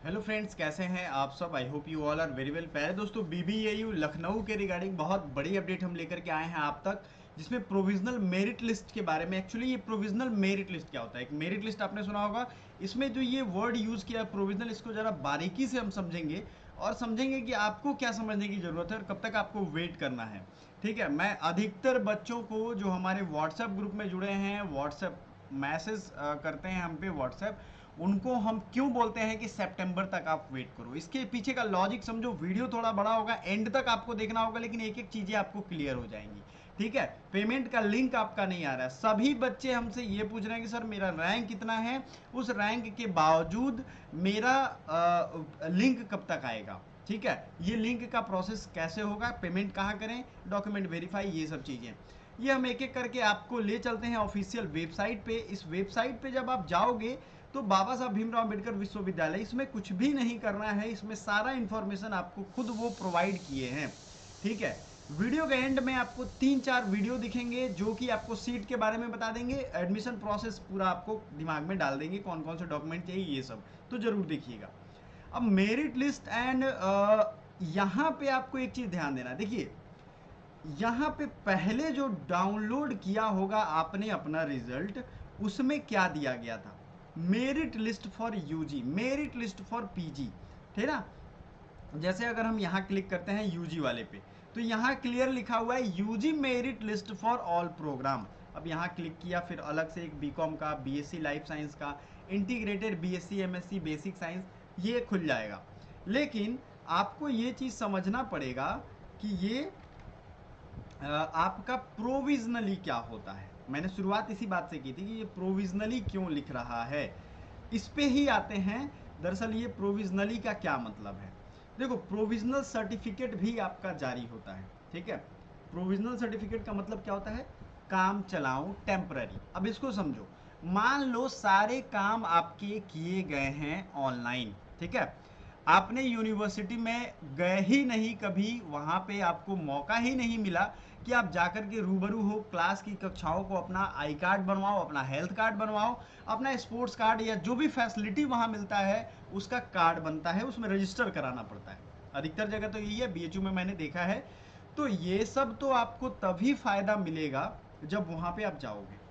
Hello friends, कैसे हैं आप सब। I hope you all are very well. पहले दोस्तों, बीबीएयू लखनऊ के रिगार्डिंग बहुत बड़ी अपडेट हम लेकर के आए हैं आप तक, जिसमें प्रोविजनल मेरिट लिस्ट के बारे में। एक्चुअली ये प्रोविजनल मेरिट लिस्ट क्या होता है? एक मेरिट लिस्ट आपने सुना होगा। इसमें जो ये वर्ड यूज किया है प्रोविजनल, इसको जरा बारीकी से हम समझेंगे और समझेंगे कि आपको क्या समझने की जरूरत है और कब तक आपको वेट करना है। ठीक है, मैं अधिकतर बच्चों को जो हमारे व्हाट्सएप ग्रुप में जुड़े हैं, व्हाट्सएप मैसेज करते हैं हम पे व्हाट्सएप, उनको हम क्यों बोलते हैं कि सितंबर तक आप वेट करो। इसके पीछे का लॉजिक समझो। वीडियो थोड़ा बड़ा होगा, एंड तक आपको देखना होगा, लेकिन एक एक चीजें आपको क्लियर हो जाएंगी। ठीक है, पेमेंट का लिंक आपका नहीं आ रहा है। सभी बच्चे हमसे ये पूछ रहे हैं कि सर मेरा रैंक कितना है, उस रैंक के बावजूद मेरा लिंक कब तक आएगा। ठीक है, ये लिंक का प्रोसेस कैसे होगा, पेमेंट कहाँ करें, डॉक्यूमेंट वेरीफाई, ये सब चीजें ये हम एक एक करके आपको ले चलते हैं ऑफिशियल वेबसाइट पे। इस वेबसाइट पे जब आप जाओगे तो बाबा साहब भीमराव अम्बेडकर विश्वविद्यालय, इसमें कुछ भी नहीं करना है, इसमें सारा इंफॉर्मेशन आपको खुद वो प्रोवाइड किए हैं। ठीक है, वीडियो के एंड में आपको 3-4 वीडियो दिखेंगे जो कि आपको सीट के बारे में बता देंगे, एडमिशन प्रोसेस पूरा आपको दिमाग में डाल देंगे, कौन कौन से डॉक्यूमेंट चाहिए, ये सब तो जरूर देखिएगा। अब मेरिट लिस्ट एंड यहाँ पे आपको एक चीज ध्यान देना। देखिए, यहाँ पे पहले जो डाउनलोड किया होगा आपने अपना रिजल्ट, उसमें क्या दिया गया था? Merit list for UG, merit list for PG, ठीक ना। जैसे अगर हम यहाँ क्लिक करते हैं यूजी वाले पे, तो यहाँ क्लियर लिखा हुआ है UG merit list for all programme. अब यहाँ क्लिक किया, फिर अलग से एक बीकॉम का, बीएससी लाइफ साइंस का, integrated BSc MSc basic science, ये खुल जाएगा। लेकिन आपको ये चीज समझना पड़ेगा कि ये आपका प्रोविजनली क्या होता है। मैंने शुरुआत इसी बात से की थी कि ये प्रोविजनली क्यों लिख रहा है, इस पे ही आते हैं। दरअसल ये प्रोविजनली का क्या मतलब है? देखो, प्रोविजनल सर्टिफिकेट भी आपका जारी होता है। ठीक है, प्रोविजनल सर्टिफिकेट का मतलब क्या होता है? काम चलाऊं, टेम्पररी। अब इसको समझो, मान लो सारे काम आपके किए गए हैं ऑनलाइन। ठीक है, आपने यूनिवर्सिटी में गए ही नहीं कभी, वहां पे आपको मौका ही नहीं मिला कि आप जाकर के रूबरू हो, क्लास की कक्षाओं को अपना आई कार्ड बनवाओ, अपना हेल्थ कार्ड बनवाओ, अपना स्पोर्ट्स कार्ड या जो भी फैसिलिटी वहां मिलता है उसका कार्ड बनता है, उसमें रजिस्टर कराना पड़ता है। अधिकतर जगह तो यही है, बीएचयू में मैंने देखा है। तो ये सब तो आपको तभी फायदा मिलेगा जब वहां पे आप जाओगे।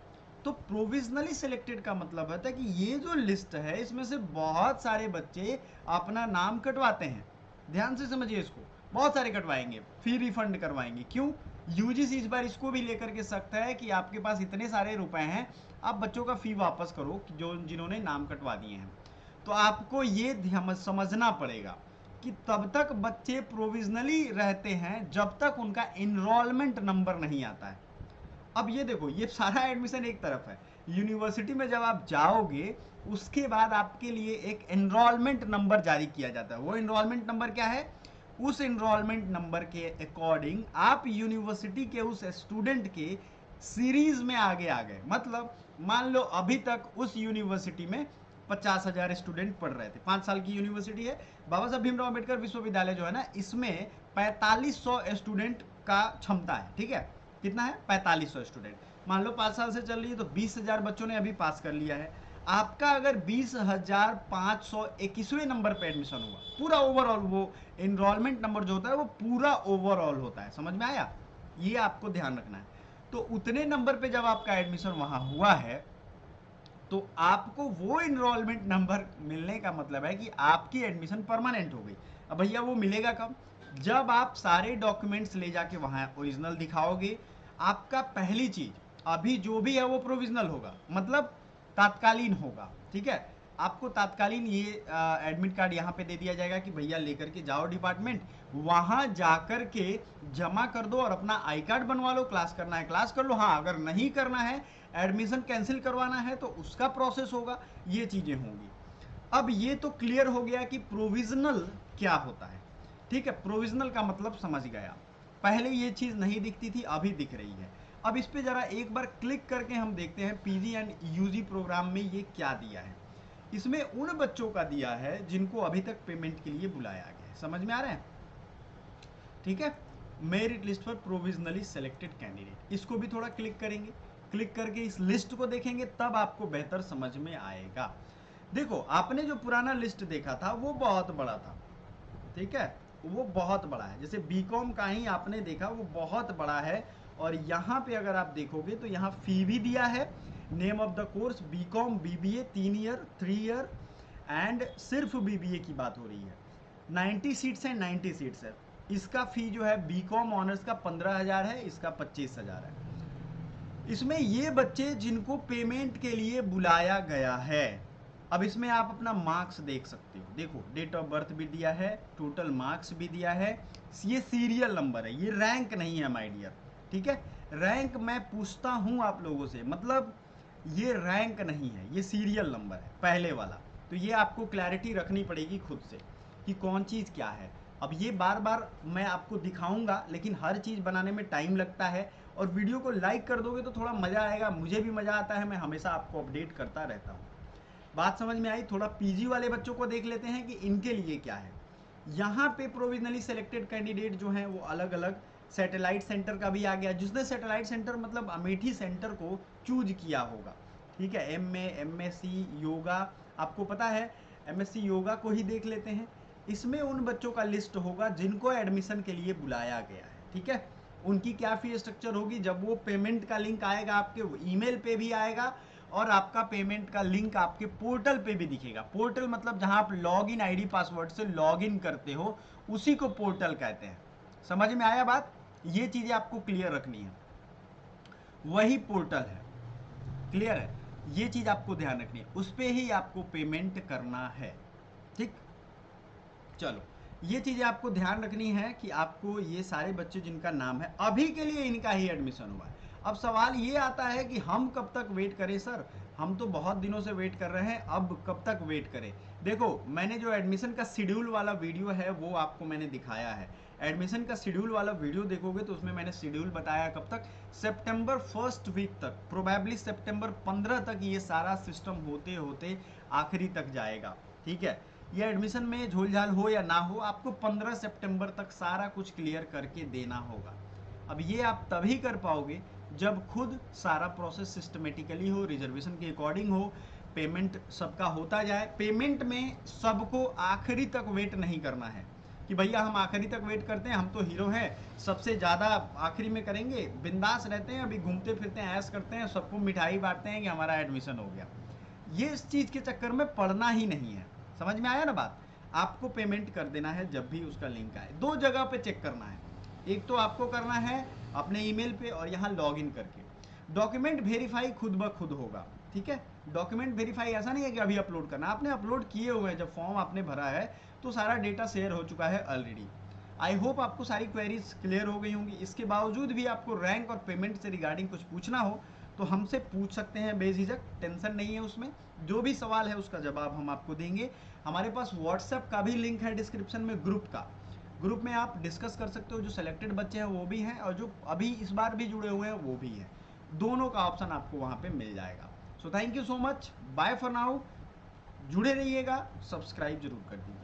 तो प्रोविजनली सिलेक्टेड का मतलब होता है कि ये जो लिस्ट है, इसमें से बहुत सारे बच्चे अपना नाम कटवाते हैं। ध्यान से समझिए इसको, बहुत सारे कटवाएंगे, फी रिफंड करवाएंगे। क्यों? यूजीसी इस बार इसको भी लेकर के सख्त है कि आपके पास इतने सारे रुपए हैं, आप बच्चों का फी वापस करो जो जिन्होंने नाम कटवा दिए हैं। तो आपको ये समझना पड़ेगा कि तब तक बच्चे प्रोविजनली रहते हैं जब तक उनका इनरोलमेंट नंबर नहीं आता है। अब ये देखो, ये सारा एडमिशन एक तरफ है, यूनिवर्सिटी में जब आप जाओगे उसके बाद आपके लिए एक एनरोलमेंट नंबर जारी किया जाता है। वो एनरोलमेंट नंबर क्या है? उस एनरोलमेंट नंबर के अकॉर्डिंग आप यूनिवर्सिटी के उस स्टूडेंट के सीरीज में आगे आ गए। मतलब मान लो अभी तक उस यूनिवर्सिटी में 50,000 स्टूडेंट पढ़ रहे थे, 5 साल की यूनिवर्सिटी है। बाबा साहब भीमराव अम्बेडकर विश्वविद्यालय जो है ना, इसमें 4500 स्टूडेंट का क्षमता है। ठीक है, कितना है? 4500 स्टूडेंट। मान लो 5 साल से चल रही है तो 20,000 बच्चों ने अभी पास कर लिया है। आपका अगर 20,521वें नंबर पे एडमिशन हुआ, पूरा ओवरऑल वो एनरोलमेंट नंबर जो होता है वो पूरा ओवरऑल होता है। समझ में आया? ये आपको ध्यान रखना है। तो उतने नंबर पे जब आपका एडमिशन वहां हुआ है, तो आपको वो इनरोलमेंट नंबर मिलने का मतलब है कि आपकी एडमिशन परमानेंट हो गई। अब भैया वो मिलेगा कब? जब आप सारे डॉक्यूमेंट्स ले जाके वहां ओरिजिनल दिखाओगे। आपका पहली चीज, अभी जो भी है वो प्रोविजनल होगा, मतलब तात्कालीन होगा। ठीक है, आपको तात्कालीन ये एडमिट कार्ड यहाँ पे दे दिया जाएगा कि भैया लेकर के जाओ डिपार्टमेंट, वहां जाकर के जमा कर दो और अपना आई कार्ड बनवा लो। क्लास करना है क्लास कर लो, हाँ अगर नहीं करना है, एडमिशन कैंसिल करवाना है, तो उसका प्रोसेस होगा, ये चीजें होंगी। अब ये तो क्लियर हो गया कि प्रोविजनल क्या होता है। ठीक है, प्रोविजनल का मतलब समझ गया। पहले ये चीज नहीं दिखती थी, अभी दिख रही है। अब इस पे जरा एक बार क्लिक करके हम देखते हैं पीजी एंड यूजी प्रोग्राम में ये क्या दिया है। इसमें उन बच्चों का दिया है जिनको अभी तक पेमेंट के लिए बुलाया गया है। समझ में आ रहा है? ठीक है, merit list for provisionally selected candidate, इसको भी थोड़ा क्लिक करेंगे। क्लिक करके इस लिस्ट को देखेंगे तब आपको बेहतर समझ में आएगा। देखो आपने जो पुराना लिस्ट देखा था वो बहुत बड़ा था, ठीक है, वो बहुत बड़ा है। जैसे बीकॉम का ही आपने देखा वो बहुत बड़ा है, और यहाँ पे अगर आप देखोगे तो यहाँ फी भी दिया है, name of the course BCom BBA 3 year 3 year, and सिर्फ बीबीए की बात हो रही है। 90 सीट्स हैं, 90 सीट्स है। इसका फी जो है बीकॉम ऑनर्स का 15,000 है, इसका 25,000 है। इसमें ये बच्चे जिनको पेमेंट के लिए बुलाया गया है, अब इसमें आप अपना मार्क्स देख सकते हो। देखो डेट ऑफ बर्थ भी दिया है, टोटल मार्क्स भी दिया है, ये सीरियल नंबर है, ये रैंक नहीं है माय डियर, ठीक है। रैंक मैं पूछता हूं आप लोगों से, मतलब ये रैंक नहीं है, ये सीरियल नंबर है पहले वाला। तो ये आपको क्लैरिटी रखनी पड़ेगी खुद से कि कौन चीज़ क्या है। अब ये बार बार मैं आपको दिखाऊंगा, लेकिन हर चीज़ बनाने में टाइम लगता है, और वीडियो को लाइक कर दोगे तो थोड़ा मज़ा आएगा, मुझे भी मज़ा आता है, मैं हमेशा आपको अपडेट करता रहता हूँ। बात समझ में आई? थोड़ा पीजी वाले बच्चों को देख लेते हैं कि इनके लिए क्या है। यहाँ पे प्रोविजनली सेलेक्टेड कैंडिडेट जो हैं वो अलग अलग, सैटेलाइट सेंटर का भी आ गया, जिसने सैटेलाइट सेंटर मतलब अमेठी सेंटर को चूज किया होगा, ठीक है। एमएससी योगा, आपको पता है एमएससी योगा को ही देख लेते हैं। इसमें उन बच्चों का लिस्ट होगा जिनको एडमिशन के लिए बुलाया गया है, ठीक है। उनकी क्या फी स्ट्रक्चर होगी, जब वो पेमेंट का लिंक आएगा आपके ईमेल पे भी आएगा, और आपका पेमेंट का लिंक आपके पोर्टल पे भी दिखेगा। पोर्टल मतलब जहां आप लॉग इन आईडी पासवर्ड से लॉग इन करते हो, उसी को पोर्टल कहते हैं। समझ में आया बात? ये चीजें आपको क्लियर रखनी है, वही पोर्टल है, क्लियर है? ये चीज आपको ध्यान रखनी है, उस पर ही आपको पेमेंट करना है, ठीक। चलो ये चीजें आपको ध्यान रखनी है कि आपको ये सारे बच्चे जिनका नाम है अभी के लिए इनका ही एडमिशन हुआ है। अब सवाल ये आता है कि हम कब तक वेट करें सर, हम तो बहुत दिनों से वेट कर रहे हैं, अब कब तक वेट करें। देखो मैंने जो एडमिशन का शेड्यूल वाला वीडियो है वो आपको मैंने दिखाया है। एडमिशन का शेड्यूल वाला वीडियो देखोगे तो उसमें मैंने शेड्यूल बताया कब तक, सितंबर फर्स्ट वीक तक, प्रोबेबली सितंबर 15 तक ये सारा सिस्टम होते होते आखिरी तक जाएगा, ठीक है। ये एडमिशन में झोलझाल हो या ना हो, आपको 15 सितंबर तक सारा कुछ क्लियर करके देना होगा। अब ये आप तभी कर पाओगे जब खुद सारा प्रोसेस सिस्टमेटिकली हो, रिजर्वेशन के अकॉर्डिंग हो, पेमेंट सबका होता जाए। पेमेंट में सबको आखिरी तक वेट नहीं करना है कि भैया हम आखिरी तक वेट करते हैं, हम तो हीरो हैं, सबसे ज़्यादा आखिरी में करेंगे, बिंदास रहते हैं, अभी घूमते फिरते हैं, ऐश करते हैं, सबको मिठाई बांटते हैं कि हमारा एडमिशन हो गया। ये इस चीज़ के चक्कर में पढ़ना ही नहीं है। समझ में आया ना बात? आपको पेमेंट कर देना है जब भी उसका लिंक आए। दो जगह पे चेक करना है, एक तो आपको करना है अपने ईमेल पे और यहाँ लॉगिन करके। डॉक्यूमेंट वेरीफाई खुद ब खुद होगा, ठीक है। डॉक्यूमेंट वेरीफाई ऐसा नहीं है कि अभी अपलोड करना, आपने अपलोड किए हुए हैं, जब फॉर्म आपने भरा है तो सारा डेटा शेयर हो चुका है ऑलरेडी। आई होप आपको सारी क्वेरीज क्लियर हो गई होंगी। इसके बावजूद भी आपको रैंक और पेमेंट से रिगार्डिंग कुछ पूछना हो तो हमसे पूछ सकते हैं बेझिझक, टेंशन नहीं है उसमें। जो भी सवाल है उसका जवाब हम आपको देंगे। हमारे पास व्हाट्सएप का भी लिंक है डिस्क्रिप्शन में, ग्रुप का, ग्रुप में आप डिस्कस कर सकते हो। जो सेलेक्टेड बच्चे हैं वो भी हैं, और जो अभी इस बार भी जुड़े हुए हैं वो भी हैं, दोनों का ऑप्शन आपको वहाँ पे मिल जाएगा। So thank you so much, bye for now. जुड़े रहिएगा, सब्सक्राइब जरूर कर दीजिए।